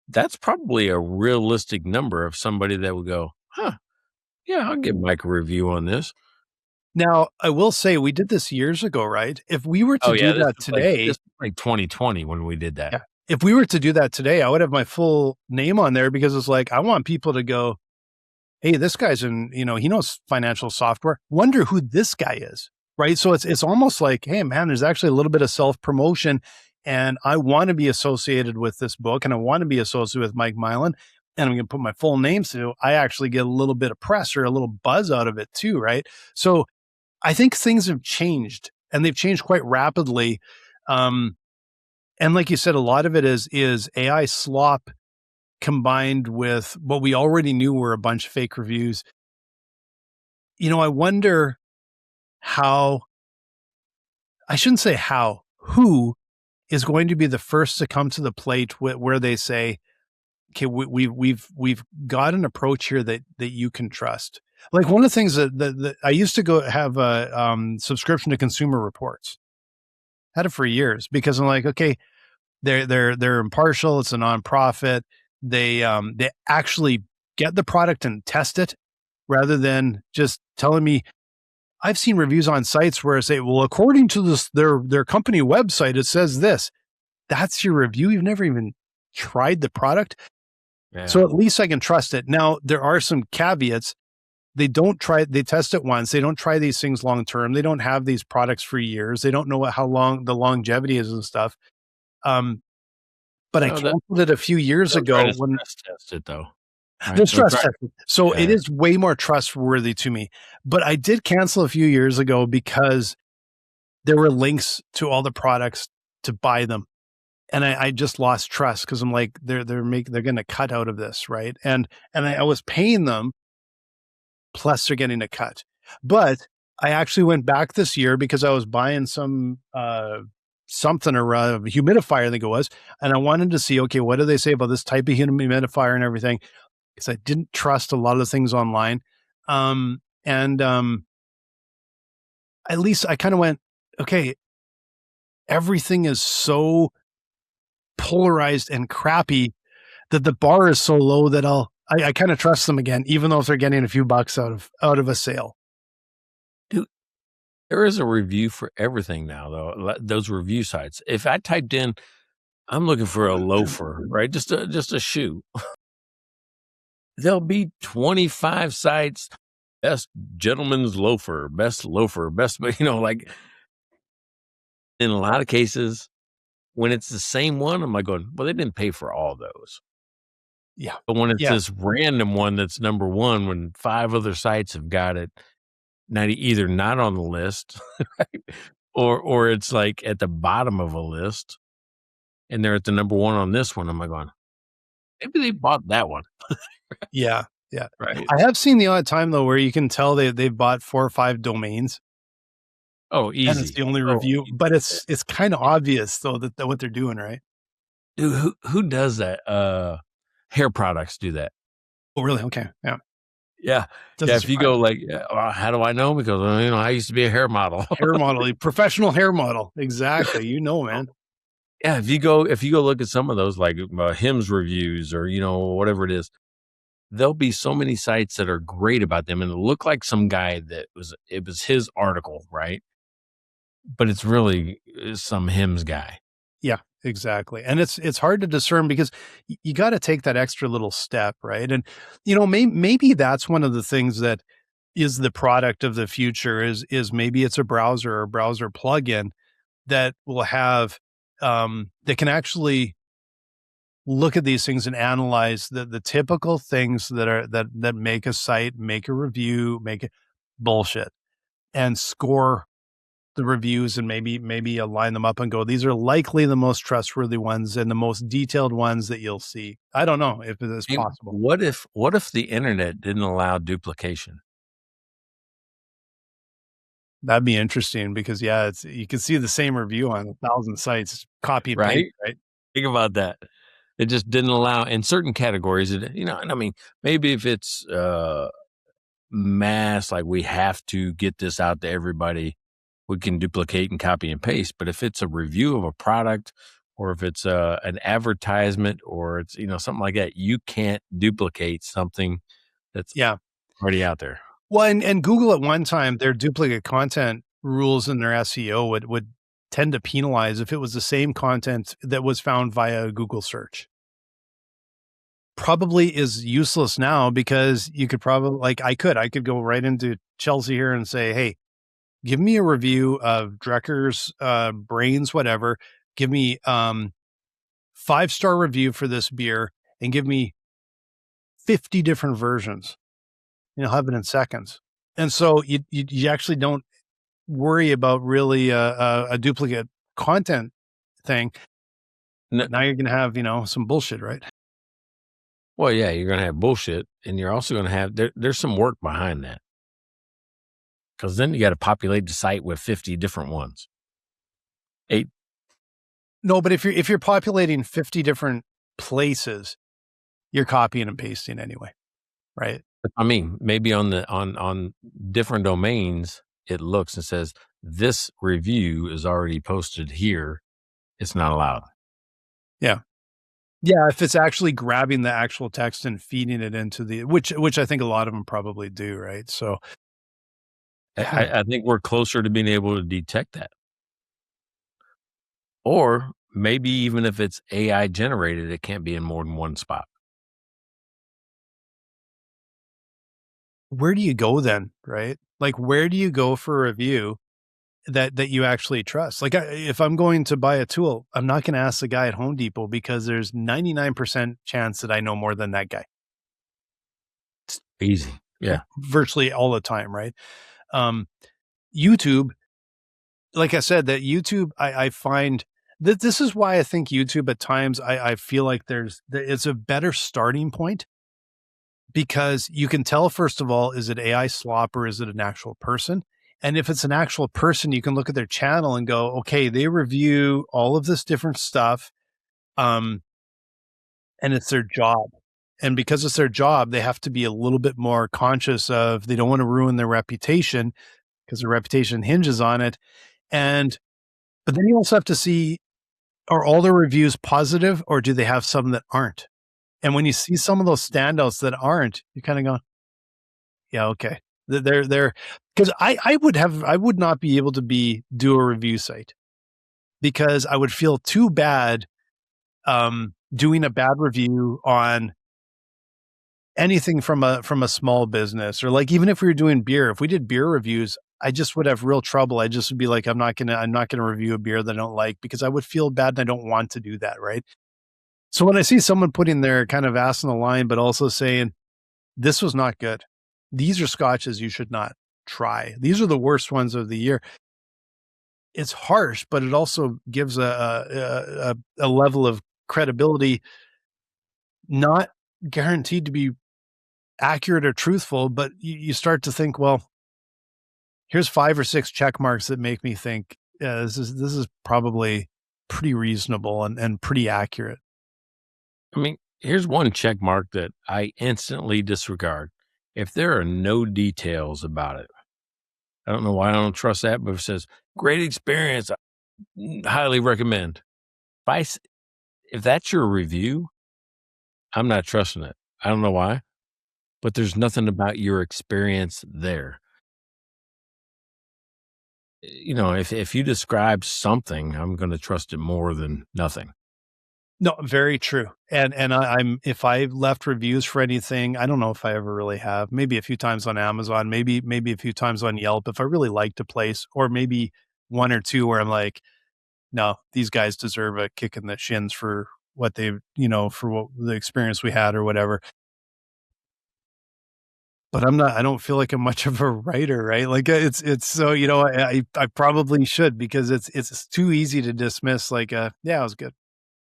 that's probably a realistic number of somebody that would go, yeah, I'll give Mike a review on this. Now, I will say we did this years ago, right? If we were to do that today, this was like 2020 when we did that. Yeah. If we were to do that today, I would have my full name on there, because it's like, I want people to go, hey, this guy's he knows financial software. Wonder who this guy is, right? So it's almost like, hey, man, there's actually a little bit of self-promotion, and I want to be associated with this book, and I want to be associated with Mike Blaine, and I'm going to put my full name, so I actually get a little bit of press or a little buzz out of it too, right? So I think things have changed, and they've changed quite rapidly. And like you said, a lot of it is AI slop combined with what we already knew were a bunch of fake reviews. I wonder who is going to be the first to come to the plate where they say, okay, we've got an approach here that you can trust. Like, one of the things that I used to go have a subscription to Consumer Reports. Had it for years because I'm like, okay, they're impartial. It's a nonprofit. They actually get the product and test it, rather than just telling me. I've seen reviews on sites where I say, well, according to their company website, it says this. That's your review. You've never even tried the product. Yeah. So at least I can trust it. Now, there are some caveats. They test it once. They don't try these things long-term. They don't have these products for years. They don't know how long the longevity is and stuff. But I canceled it a few years ago. When stress test it though. Right? They're stress tested. So it is way more trustworthy to me. But I did cancel a few years ago because there were links to all the products to buy them. And I just lost trust, because I'm like, they're going to cut out of this, right? And I was paying them, plus they're getting a cut. But I actually went back this year because I was buying some something, or a humidifier, I think it was, and I wanted to see, okay, what do they say about this type of humidifier and everything, because I didn't trust a lot of the things online. At least I kind of went, okay, everything is so polarized and crappy that the bar is so low that I kind of trust them again, even though if they're getting a few bucks out of a sale. Dude, there is a review for everything now, though. Those review sites. If I typed in, I'm looking for a loafer, right? Just a shoe. There'll be 25 sites. Best gentleman's loafer, best, like, in a lot of cases, when it's the same one, I'm like going, well, they didn't pay for all those. Yeah. But when it's this random one that's number one, when 5 other sites have got it, either not on the list, right? or it's like at the bottom of a list, and they're at the number one on this one, I'm like going, maybe they bought that one. Yeah. Right. I have seen the odd time though where you can tell they've bought 4 or 5 domains. Oh, easy. And it's the only review, but it's kind of obvious though that what they're doing, right? Dude, who does that? Hair products do that. Oh, really? Okay. Yeah. Yeah. If you go like, how do I know? Because I used to be a hair model. Professional hair model. Exactly. Man. Yeah. If you go look at some of those, like Hims reviews or whatever it is, there'll be so many sites that are great about them, and it look like some guy it was his article, right? But it's really some Hims guy. Yeah, exactly. And it's hard to discern because you got to take that extra little step, right? And maybe that's one of the things that is the product of the future is maybe it's a browser or browser plugin that will have that can actually look at these things and analyze the typical things that make a site, make a review, make it bullshit, and score the reviews and maybe align them up and go, these are likely the most trustworthy ones and the most detailed ones that you'll see. I don't know if it is possible. What if the internet didn't allow duplication? That'd be interesting because you can see the same review on 1,000 sites, copy and paste, right? Think about that. It just didn't allow in certain categories. And I mean, maybe if it's mass, like we have to get this out to everybody, we can duplicate and copy and paste. But if it's a review of a product, or if it's an advertisement, or it's something like that, you can't duplicate something that's already out there. Well, and Google at one time, their duplicate content rules in their SEO would tend to penalize if it was the same content that was found via Google search. Probably is useless now because you could probably, I could go right into Chelsea here and say, hey, give me a review of Drecker's Brains, whatever. Give me 5-star review for this beer and give me 50 different versions. You'll have it in seconds. And so you actually don't worry about really a duplicate content thing. No. Now you're going to have, some bullshit, right? Well, yeah, you're going to have bullshit, and you're also going to have, there's some work behind that. Because then you got to populate the site with 50 different ones. 8. No, but if you're populating 50 different places, you're copying and pasting anyway, right? I mean, maybe on different domains, it looks and says, this review is already posted here. It's not allowed. Yeah. Yeah, if it's actually grabbing the actual text and feeding it into which I think a lot of them probably do, right? So I think we're closer to being able to detect that. Or maybe even if it's AI generated, it can't be in more than one spot. Where do you go then, right? Like, where do you go for a review that you actually trust? Like, if I'm going to buy a tool, I'm not going to ask the guy at Home Depot because there's 99% chance that I know more than that guy. It's easy. Yeah. Virtually all the time, right? YouTube, like I said, that YouTube, I find that this is why I think YouTube at times, I feel like it's a better starting point. Because you can tell, first of all, is it AI slop or is it an actual person? And if it's an actual person, you can look at their channel and go, okay, they review all of this different stuff. And it's their job. And because it's their job, they have to be a little bit more conscious of, they don't want to ruin their reputation because their reputation hinges on it. But then you also have to see, are all their reviews positive or do they have some that aren't? And when you see some of those standouts that aren't, you kind of go, yeah, okay. They're because I would not be able to do a review site because I would feel too bad doing a bad review on anything from a small business, or like even if we were doing beer, if we did beer reviews, I just would have real trouble. I just would be like, I'm not gonna review a beer that I don't like because I would feel bad and I don't want to do that, right? So when I see someone putting their kind of ass on the line, but also saying, this was not good. These are scotches you should not try. These are the worst ones of the year. It's harsh, but it also gives a level of credibility, not guaranteed to be accurate or truthful, but you start to think, well, here's 5 or 6 check marks that make me think this is probably pretty reasonable and pretty accurate. I mean, here's one check mark that I instantly disregard. If there are no details about it, I don't know why I don't trust that, but if it says, great experience, I highly recommend. If that's your review, I'm not trusting it. I don't know why, but there's nothing about your experience there. If you describe something, I'm going to trust it more than nothing. No, very true. And I'm if I left reviews for anything, I don't know if I ever really have. Maybe a few times on Amazon, maybe a few times on Yelp if I really liked a place, or maybe 1 or 2 where I'm like, no, these guys deserve a kick in the shins for what they, for what the experience we had or whatever. But I don't feel like I'm much of a writer, right? Like it's so, I probably should, because it's too easy to dismiss like, yeah, it was good.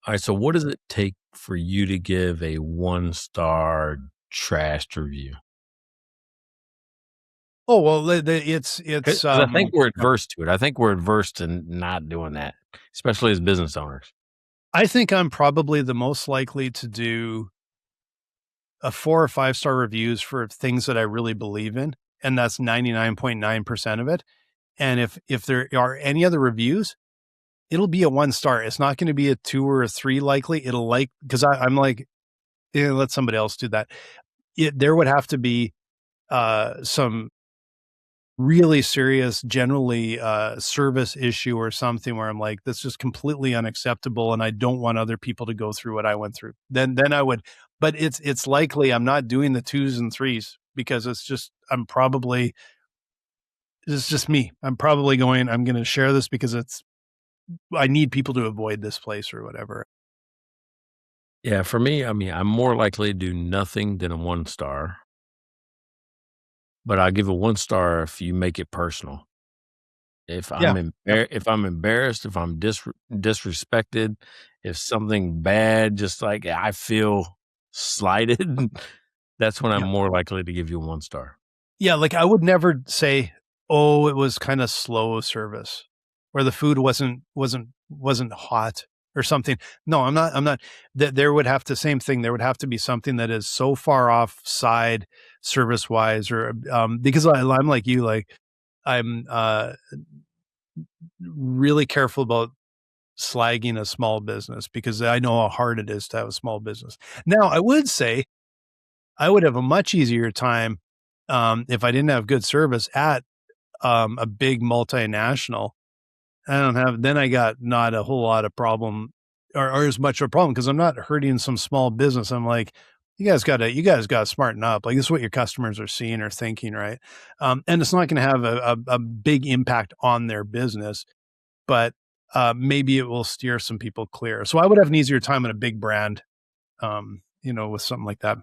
All right. So what does it take for you to give a 1-star trashed review? Oh, well, it's, 'Cause I think we're adverse to it. I think we're adverse to not doing that, especially as business owners. I think I'm probably the most likely to do a 4 or 5-star reviews for things that I really believe in. And that's 99.9% of it. And if there are any other reviews, it'll be a 1-star. It's not going to be a 2 or a 3 likely. It'll because I'm like, let somebody else do that. There would have to be some really serious, generally service issue or something where I'm like, that's just completely unacceptable, and I don't want other people to go through what I went through. Then I would, but it's likely I'm not doing the 2s and 3s, because it's just me. I'm probably going to share this because I need people to avoid this place or whatever. Yeah, for me, I mean, I'm more likely to do nothing than a 1-star. But I'll give a 1-star if you make it personal. If I'm if I'm embarrassed, if I'm disrespected, if something bad, just like I feel slighted, that's when I'm more likely to give you a 1-star. Yeah, like I would never say, "Oh, it was kind of slow service," or the food wasn't hot or something. No, I'm not. There would have to, same thing. There would have to be something that is so far offside service wise, or because I'm like you, like I'm really careful about slagging a small business, because I know how hard it is to have a small business. Now, I would say I would have a much easier time if I didn't have good service at a big multinational. Then I got not a whole lot of problem or as much of a problem, because I'm not hurting some small business. I'm like, you guys got to smarten up. Like, this is what your customers are seeing or thinking, right? And it's not going to have a big impact on their business, but maybe it will steer some people clear. So I would have an easier time at a big brand, with something like that.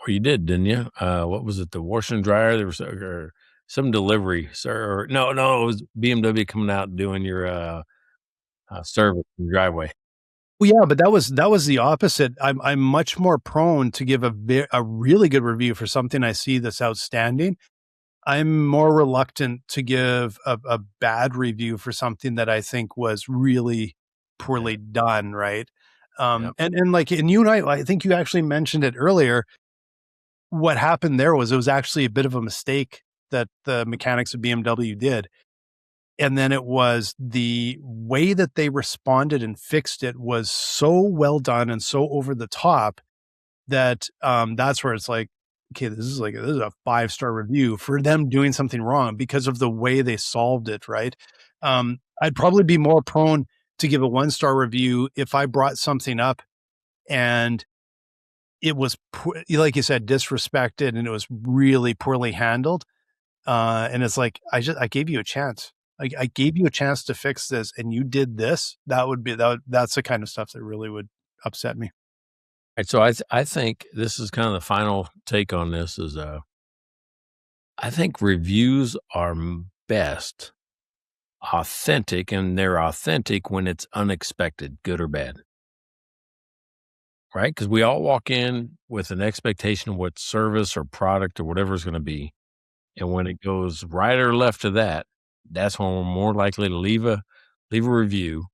Or you did, didn't you? What was it? The washer and dryer? There was some delivery, sir. Or, no, it was BMW coming out and doing your service in the driveway. Well, yeah, but that was the opposite. I'm much more prone to give a really good review for something I see that's outstanding. I'm more reluctant to give a bad review for something that I think was really poorly done, right? And like, and you and I think you actually mentioned it earlier. What happened there was, it was actually a bit of a mistake that the mechanics of BMW did. And then it was the way that they responded and fixed it was so well done and so over the top that that's where it's like, okay, this is a 5-star review for them doing something wrong because of the way they solved it, right? I'd probably be more prone to give a 1-star review if I brought something up and it was, like you said, disrespected, and it was really poorly handled. And it's like, I gave you a chance. I gave you a chance to fix this, and you did this. That's the kind of stuff that really would upset me. Right, so I think this is kind of the final take on this is, I think reviews are best authentic, and they're authentic when it's unexpected, good or bad. Right? Because we all walk in with an expectation of what service or product or whatever is going to be. And when it goes right or left to that, that's when we're more likely to leave a review.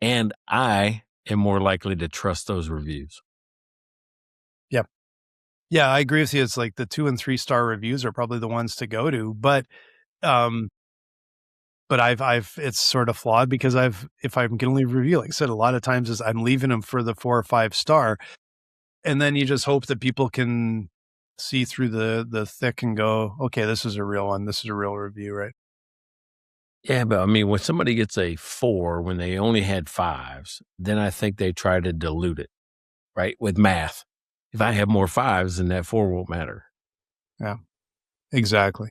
And I am more likely to trust those reviews. Yep. Yeah, I agree with you. It's like the 2 and 3-star reviews are probably the ones to go to, but it's sort of flawed because if I'm going to leave a review, like I said, a lot of times is I'm leaving them for the 4 or 5-star, and then you just hope that people can see through the thick and go, okay, this is a real one. This is a real review, right? Yeah, but I mean, when somebody gets a 4 when they only had 5s, then I think they try to dilute it, right? With math. If I have more 5s, then that 4 won't matter. Yeah, exactly.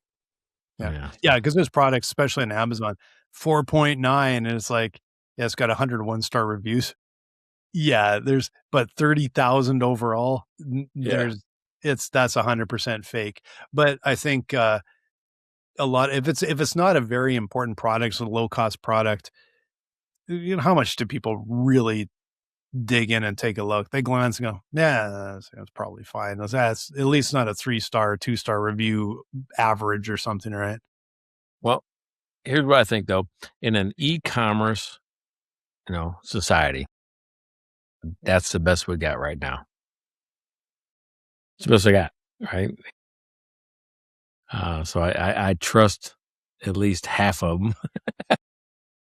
Yeah, because there's products, especially on Amazon, 4.9, and it's like, yeah, it's got 101-star reviews. Yeah, but 30,000 overall. Yeah. That's 100% fake. But I think a lot, if it's not a very important product, it's a low cost product, how much do people really dig in and take a look? They glance and go, yeah, that's probably fine. That's at least not a 3-star, 2-star review average or something, right? Well, here's what I think though. In an e-commerce, society, that's the best we got right now. It's the best I got, right? So I trust at least half of them.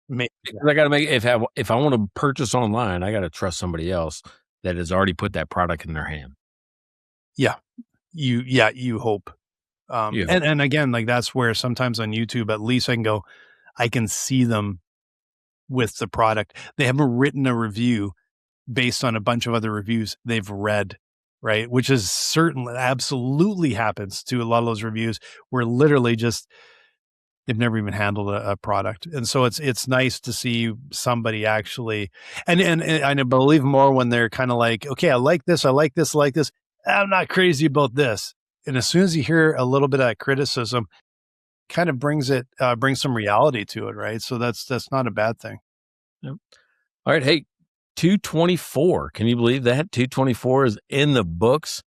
Maybe. Because I got to make, if I want to purchase online, I got to trust somebody else that has already put that product in their hand. Yeah. You hope. And again, like that's where sometimes on YouTube, at least I can see them with the product. They haven't written a review based on a bunch of other reviews they've read, right? Which is certainly absolutely happens to a lot of those reviews where literally just they've never even handled a product. And so it's nice to see somebody actually, and I believe more when they're kind of like, okay, I like this. I'm not crazy about this. And as soon as you hear a little bit of that criticism, kind of brings some reality to it, right? So that's not a bad thing. Yep. All right. Hey, 224. Can you believe that? 224 is in the books.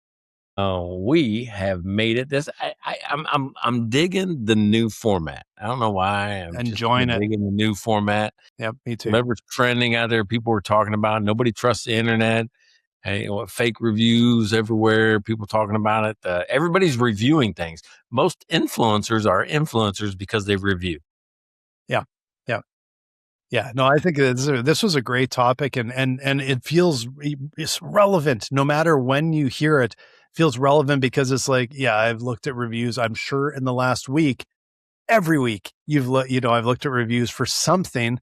We have made it. I'm digging the new format. I don't know why. I'm enjoying it. Digging the new format. Yep, me too. Whatever's trending out there, people are talking about. Nobody trusts the internet. Hey, fake reviews everywhere. People talking about it. Everybody's reviewing things. Most influencers are influencers because they review. Yeah, no, I think this was a great topic, and it feels it's relevant no matter when you hear it. Feels relevant because it's like, yeah, I've looked at reviews. I'm sure in the last week, every week I've looked at reviews for something.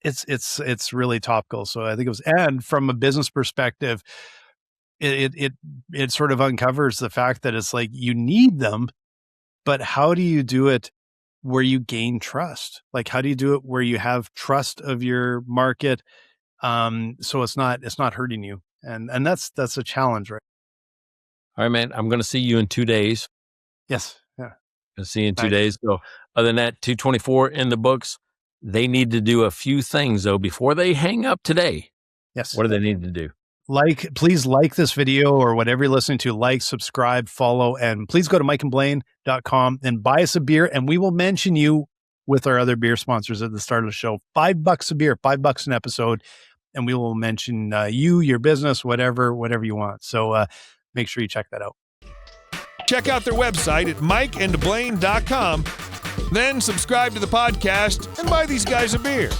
It's really topical. So I think and from a business perspective, it sort of uncovers the fact that it's like you need them, but how do you do it where you gain trust? Like, how do you do it where you have trust of your market? So it's not hurting you. And that's a challenge, right? All right, man. I'm going to see you in 2 days. Yes. Yeah. I'll see you in 2 days. So other than that, 224 in the books. They need to do a few things though before they hang up today. Yes. What do they need to do? Please like this video or whatever you're listening to, like, subscribe, follow, and please go to mikeandblaine.com and buy us a beer, and we will mention you with our other beer sponsors at the start of the show. $5 a beer, $5 an episode, and we will mention you, your business, whatever you want. So make sure you check that out. Check out their website at mikeandblaine.com, then subscribe to the podcast and buy these guys a beer.